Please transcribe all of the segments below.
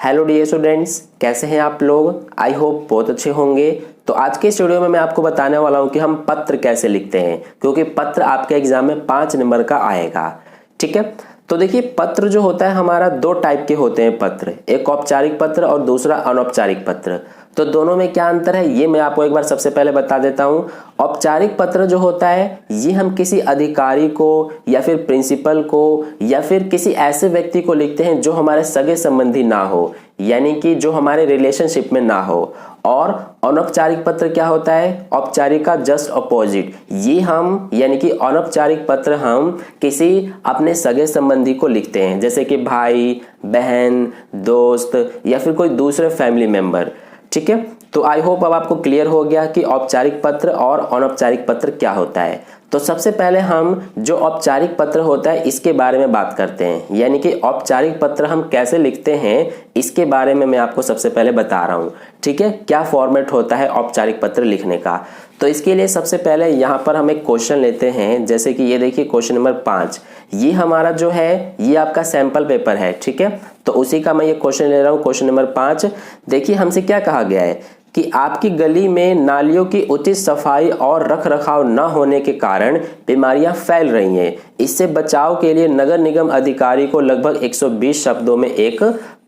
Hello dear students, कैसे हैं आप लोग। आई होप बहुत अच्छे होंगे। तो आज के इस वीडियो में मैं आपको बताने वाला हूं कि हम पत्र कैसे लिखते हैं, क्योंकि पत्र आपके एग्जाम में 5 नंबर का आएगा। ठीक है, तो देखिए पत्र जो होता है हमारा 2 टाइप के होते हैं पत्र, एक औपचारिक पत्र और दूसरा अनौपचारिक पत्र। तो दोनों में क्या अंतर है ये मैं आपको एक बार सबसे पहले बता देता हूं। औपचारिक पत्र जो होता है ये हम किसी अधिकारी को या फिर प्रिंसिपल को या फिर किसी ऐसे व्यक्ति को लिखते हैं जो हमारे सगे संबंधी ना हो, यानी कि जो हमारे रिलेशनशिप में ना हो। और अनौपचारिक पत्र क्या होता है, औपचारिक का जस्ट अपोजिट। ये हम यानी कि अनौपचारिक पत्र हम किसी अपने सगे संबंधी को लिखते हैं, जैसे कि भाई बहन दोस्त या फिर कोई दूसरे फैमिली मेंबर। ठीक है, तो आई होप अब आपको क्लियर हो गया कि औपचारिक पत्र और अनौपचारिक पत्र क्या होता है। तो सबसे पहले हम जो औपचारिक पत्र होता है इसके बारे में बात करते हैं, यानी कि औपचारिक पत्र हम कैसे लिखते हैं इसके बारे में मैं आपको सबसे पहले बता रहा हूं। ठीक है, क्या फॉर्मेट होता है औपचारिक पत्र लिखने का। तो इसके लिए सबसे पहले यहाँ पर हम एक क्वेश्चन लेते हैं, जैसे कि ये देखिए क्वेश्चन नंबर 5। ये हमारा जो है ये आपका सैंपल पेपर है। ठीक है, तो उसी का मैं ये क्वेश्चन ले रहा हूँ, क्वेश्चन नंबर 5। देखिए हमसे क्या कहा गया है कि आपकी गली में नालियों की उचित सफाई और रखरखाव न होने के कारण बीमारियां फैल रही हैं। इससे बचाव के लिए नगर निगम अधिकारी को लगभग 120 शब्दों में एक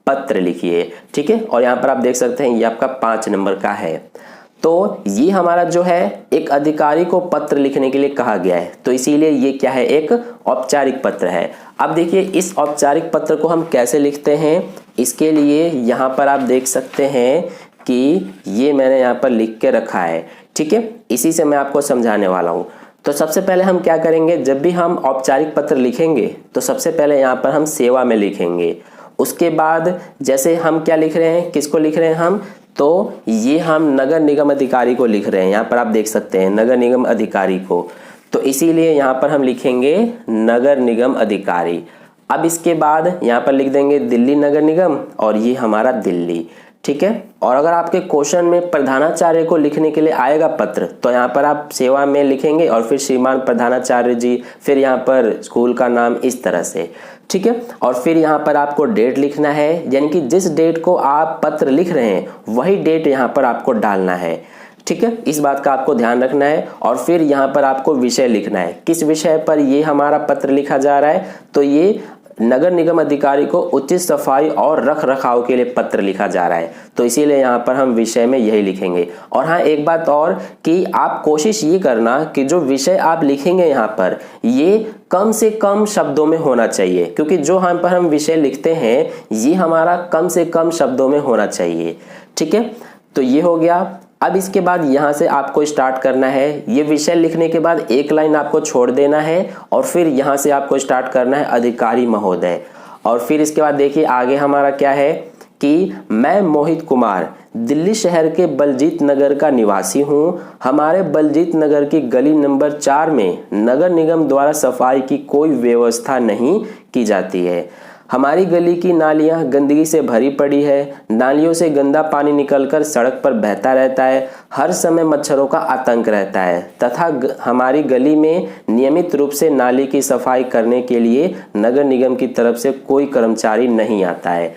पत्र लिखिए। ठीक है, और यहाँ पर आप देख सकते हैं ये आपका 5 नंबर का है। तो ये हमारा जो है एक अधिकारी को पत्र लिखने के लिए कहा गया है, तो इसीलिए ये क्या है, एक औपचारिक पत्र है। अब देखिए इस औपचारिक पत्र को हम कैसे लिखते हैं, इसके लिए यहाँ पर आप देख सकते हैं कि ये मैंने यहाँ पर लिख के रखा है। ठीक है, इसी से मैं आपको समझाने वाला हूँ। तो सबसे पहले हम क्या करेंगे, जब भी हम औपचारिक पत्र लिखेंगे तो सबसे पहले यहाँ पर हम सेवा में लिखेंगे। उसके बाद जैसे हम क्या लिख रहे हैं, किसको लिख रहे हैं हम, तो ये हम नगर निगम अधिकारी को लिख रहे हैं। यहाँ पर आप देख सकते हैं नगर निगम अधिकारी को, तो इसीलिए यहाँ पर हम लिखेंगे नगर निगम अधिकारी। अब इसके बाद यहाँ पर लिख देंगे दिल्ली नगर निगम, और ये हमारा दिल्ली। ठीक है, और अगर आपके क्वेश्चन में प्रधानाचार्य को लिखने के लिए आएगा पत्र, तो यहाँ पर आप सेवा में लिखेंगे और फिर श्रीमान प्रधानाचार्य जी, फिर यहाँ पर स्कूल का नाम, इस तरह से। ठीक है, और फिर यहाँ पर आपको डेट लिखना है, यानी कि जिस डेट को आप पत्र लिख रहे हैं वही डेट यहाँ पर आपको डालना है। ठीक है, इस बात का आपको ध्यान रखना है। और फिर यहाँ पर आपको विषय लिखना है, किस विषय पर ये हमारा पत्र लिखा जा रहा है, तो ये नगर निगम अधिकारी को उचित सफाई और रख रखाव के लिए पत्र लिखा जा रहा है, तो इसीलिए यहाँ पर हम विषय में यही लिखेंगे। और हाँ एक बात और कि आप कोशिश ये करना कि जो विषय आप लिखेंगे यहाँ पर ये कम से कम शब्दों में होना चाहिए, क्योंकि जो यहाँ पर हम विषय लिखते हैं ये हमारा कम से कम शब्दों में होना चाहिए। ठीक है, तो ये हो गया। अब इसके बाद यहाँ से आपको स्टार्ट करना है, ये विषय लिखने के बाद एक लाइन आपको छोड़ देना है और फिर यहाँ से आपको स्टार्ट करना है अधिकारी महोदय। और फिर इसके बाद देखिए आगे हमारा क्या है कि मैं मोहित कुमार दिल्ली शहर के बलजीत नगर का निवासी हूँ। हमारे बलजीत नगर की गली नंबर 4 में नगर निगम द्वारा सफाई की कोई व्यवस्था नहीं की जाती है। हमारी गली की नालियां गंदगी से भरी पड़ी है, नालियों से गंदा पानी निकलकर सड़क पर बहता रहता है, हर समय मच्छरों का आतंक रहता है तथा हमारी गली में नियमित रूप से नाली की सफाई करने के लिए नगर निगम की तरफ से कोई कर्मचारी नहीं आता है।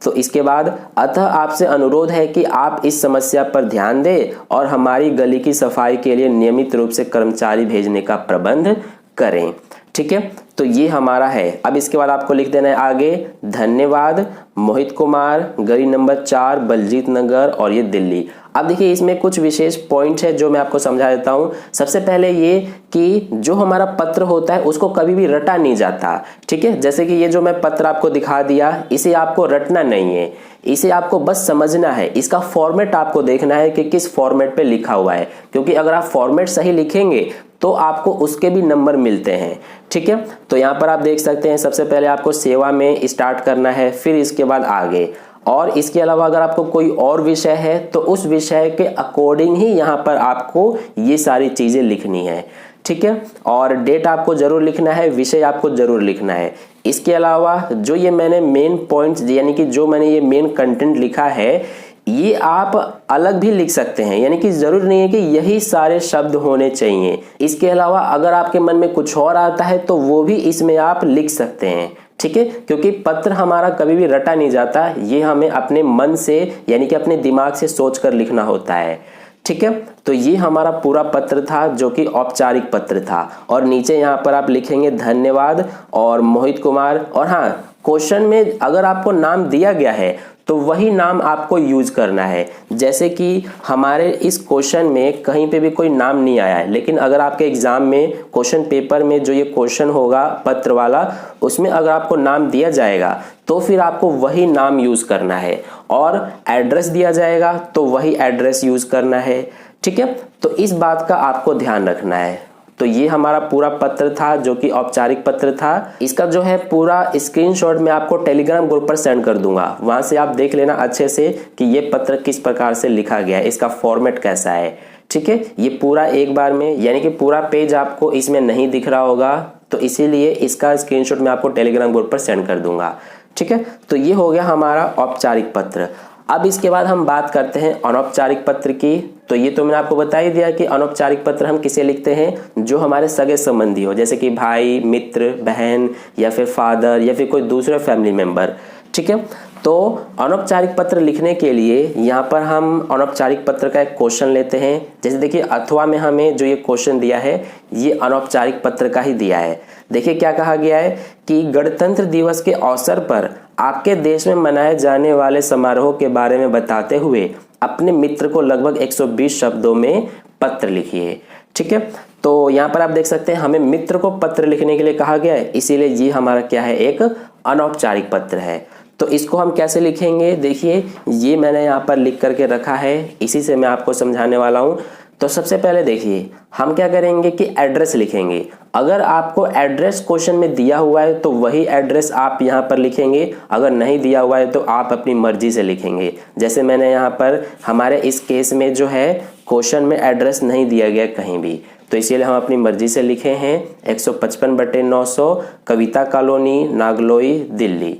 तो इसके बाद अतः आपसे अनुरोध है कि आप इस समस्या पर ध्यान दें और हमारी गली की सफाई के लिए नियमित रूप से कर्मचारी भेजने का प्रबंध करें। ठीक है, तो ये हमारा है। अब इसके बाद आपको लिख देना है आगे, धन्यवाद मोहित कुमार, गली नंबर 4 बलजीत नगर, और ये दिल्ली। अब देखिए इसमें कुछ विशेष पॉइंट है जो मैं आपको समझा देता हूँ। सबसे पहले ये कि जो हमारा पत्र होता है उसको कभी भी रटा नहीं जाता। ठीक है, जैसे कि ये जो मैं पत्र आपको दिखा दिया, इसे आपको रटना नहीं है, इसे आपको बस समझना है। इसका फॉर्मेट आपको देखना है कि किस फॉर्मेट पे लिखा हुआ है, क्योंकि अगर आप फॉर्मेट सही लिखेंगे तो आपको उसके भी नंबर मिलते हैं। ठीक है, तो यहाँ पर आप देख सकते हैं सबसे पहले आपको सेवा में स्टार्ट करना है, फिर इसके बाद आगे। और इसके अलावा अगर आपको कोई और विषय है तो उस विषय के अकॉर्डिंग ही यहाँ पर आपको ये सारी चीजें लिखनी है। ठीक है, और डेट आपको जरूर लिखना है, विषय आपको जरूर लिखना है। इसके अलावा जो ये मैंने मेन पॉइंट्स यानी कि जो मैंने ये मेन कंटेंट लिखा है ये आप अलग भी लिख सकते हैं, यानी कि जरूर नहीं है कि यही सारे शब्द होने चाहिए। इसके अलावा अगर आपके मन में कुछ और आता है तो वो भी इसमें आप लिख सकते हैं। ठीक है, क्योंकि पत्र हमारा कभी भी रटा नहीं जाता, ये हमें अपने मन से यानी कि अपने दिमाग से सोचकर लिखना होता है। ठीक है, तो ये हमारा पूरा पत्र था जो कि औपचारिक पत्र था। और नीचे यहाँ पर आप लिखेंगे धन्यवाद और मोहित कुमार। और हाँ, क्वेश्चन में अगर आपको नाम दिया गया है तो वही नाम आपको यूज करना है। जैसे कि हमारे इस क्वेश्चन में कहीं पे भी कोई नाम नहीं आया है, लेकिन अगर आपके एग्जाम में क्वेश्चन पेपर में जो ये क्वेश्चन होगा पत्र वाला, उसमें अगर आपको नाम दिया जाएगा तो फिर आपको वही नाम यूज करना है। और एड्रेस दिया जाएगा तो वही एड्रेस यूज करना है। ठीक है, तो इस बात का आपको ध्यान रखना है। तो ये हमारा पूरा पत्र था जो कि औपचारिक पत्र था। इसका जो है पूरा स्क्रीनशॉट मैं आपको टेलीग्राम ग्रुप पर सेंड कर दूंगा, वहां से आप देख लेना अच्छे से कि ये पत्र किस प्रकार से लिखा गया है, इसका फॉर्मेट कैसा है। ठीक है, ये पूरा एक बार में यानी कि पूरा पेज आपको इसमें नहीं दिख रहा होगा, तो इसीलिए इसका स्क्रीनशॉट मैं आपको टेलीग्राम ग्रुप पर सेंड कर दूंगा। ठीक है, तो ये हो गया हमारा औपचारिक पत्र। अब इसके बाद हम बात करते हैं अनौपचारिक पत्र की। तो ये तो मैंने आपको बता ही दिया कि अनौपचारिक पत्र हम किसे लिखते हैं, जो हमारे सगे संबंधी हो, जैसे कि भाई, मित्र, बहन या फिर फादर या फिर कोई दूसरे फैमिली मेंबर। ठीक है, तो अनौपचारिक पत्र लिखने के लिए यहाँ पर हम अनौपचारिक पत्र का एक क्वेश्चन लेते हैं। जैसे देखिए अथवा में हमें जो ये क्वेश्चन दिया है ये अनौपचारिक पत्र का ही दिया है। देखिए क्या कहा गया है कि गणतंत्र दिवस के अवसर पर आपके देश में मनाए जाने वाले समारोह के बारे में बताते हुए अपने मित्र को लगभग 120 शब्दों में पत्र लिखिए। ठीक है, तो यहाँ पर आप देख सकते हैं हमें मित्र को पत्र लिखने के लिए कहा गया है, इसीलिए ये हमारा क्या है, एक अनौपचारिक पत्र है। तो इसको हम कैसे लिखेंगे, देखिए ये मैंने यहाँ पर लिख करके रखा है, इसी से मैं आपको समझाने वाला हूँ। तो सबसे पहले देखिए हम क्या करेंगे कि एड्रेस लिखेंगे। अगर आपको एड्रेस क्वेश्चन में दिया हुआ है तो वही एड्रेस आप यहाँ पर लिखेंगे, अगर नहीं दिया हुआ है तो आप अपनी मर्जी से लिखेंगे। जैसे मैंने यहाँ पर हमारे इस केस में जो है क्वेश्चन में एड्रेस नहीं दिया गया कहीं भी, तो इसीलिए हम अपनी मर्जी से लिखे हैं 155/900 कविता कॉलोनी, नागलोई, दिल्ली।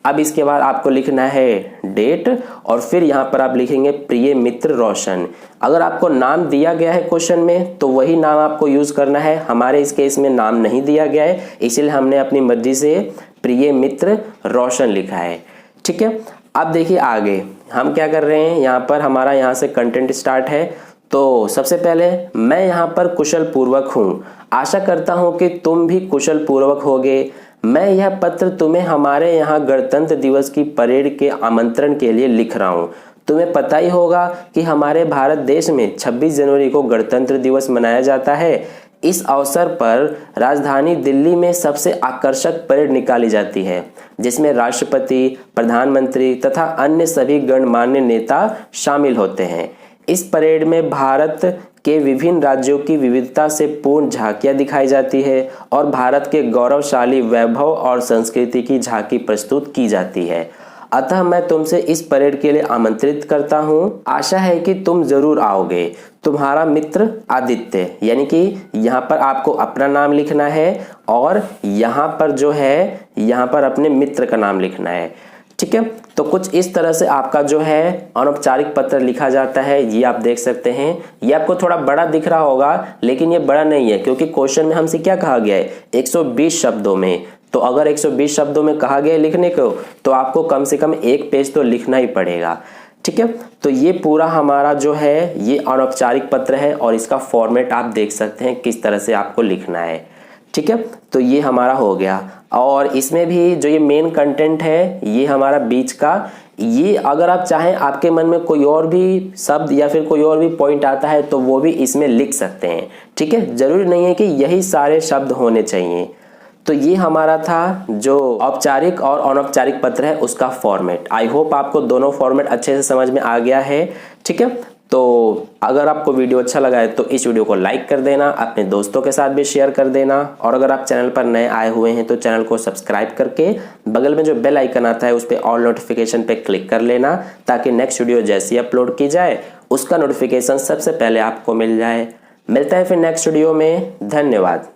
अब इसके बाद आपको लिखना है डेट और फिर यहाँ पर आप लिखेंगे प्रिय मित्र रोशन। अगर आपको नाम दिया गया है क्वेश्चन में तो वही नाम आपको यूज करना है। हमारे इस केस में नाम नहीं दिया गया है, इसलिए हमने अपनी मर्जी से प्रिय मित्र रोशन लिखा है। ठीक है, अब देखिए आगे हम क्या कर रहे हैं, यहाँ पर हमारा यहाँ से कंटेंट स्टार्ट है। तो सबसे पहले मैं यहाँ पर कुशल पूर्वक हूँ, आशा करता हूँ कि तुम भी कुशल पूर्वक होगे। मैं यह पत्र तुम्हें हमारे यहाँ गणतंत्र दिवस की परेड के आमंत्रण के लिए लिख रहा हूँ। तुम्हें पता ही होगा कि हमारे भारत देश में 26 जनवरी को गणतंत्र दिवस मनाया जाता है। इस अवसर पर राजधानी दिल्ली में सबसे आकर्षक परेड निकाली जाती है, जिसमें राष्ट्रपति, प्रधानमंत्री तथा अन्य सभी गणमान्य नेता शामिल होते हैं। इस परेड में भारत के विभिन्न राज्यों की विविधता से पूर्ण झांकियां दिखाई जाती है और भारत के गौरवशाली वैभव और संस्कृति की झांकी प्रस्तुत की जाती है। अतः मैं तुमसे इस परेड के लिए आमंत्रित करता हूँ। आशा है कि तुम जरूर आओगे। तुम्हारा मित्र आदित्य। यानी कि यहाँ पर आपको अपना नाम लिखना है और यहाँ पर जो है यहाँ पर अपने मित्र का नाम लिखना है। ठीक है, तो कुछ इस तरह से आपका जो है अनौपचारिक पत्र लिखा जाता है। ये आप देख सकते हैं, ये आपको थोड़ा बड़ा दिख रहा होगा लेकिन ये बड़ा नहीं है, क्योंकि क्वेश्चन में हमसे क्या कहा गया है, 120 शब्दों में। तो अगर 120 शब्दों में कहा गया है लिखने को, तो आपको कम से कम एक पेज तो लिखना ही पड़ेगा। ठीक है, तो ये पूरा हमारा जो है ये अनौपचारिक पत्र है और इसका फॉर्मेट आप देख सकते हैं किस तरह से आपको लिखना है। ठीक है, तो ये हमारा हो गया। और इसमें भी जो ये मेन कंटेंट है ये हमारा बीच का, ये अगर आप चाहें आपके मन में कोई और भी शब्द या फिर कोई और भी पॉइंट आता है तो वो भी इसमें लिख सकते हैं। ठीक है, जरूरी नहीं है कि यही सारे शब्द होने चाहिए। तो ये हमारा था जो औपचारिक और अनौपचारिक पत्र है उसका फॉर्मेट। आई होप आपको दोनों फॉर्मेट अच्छे से समझ में आ गया है। ठीक है, तो अगर आपको वीडियो अच्छा लगा है तो इस वीडियो को लाइक कर देना, अपने दोस्तों के साथ भी शेयर कर देना, और अगर आप चैनल पर नए आए हुए हैं तो चैनल को सब्सक्राइब करके बगल में जो बेल आइकन आता है उस पर ऑल नोटिफिकेशन पे क्लिक कर लेना, ताकि नेक्स्ट वीडियो जैसी अपलोड की जाए उसका नोटिफिकेशन सबसे पहले आपको मिल जाए। मिलता है फिर नेक्स्ट वीडियो में। धन्यवाद।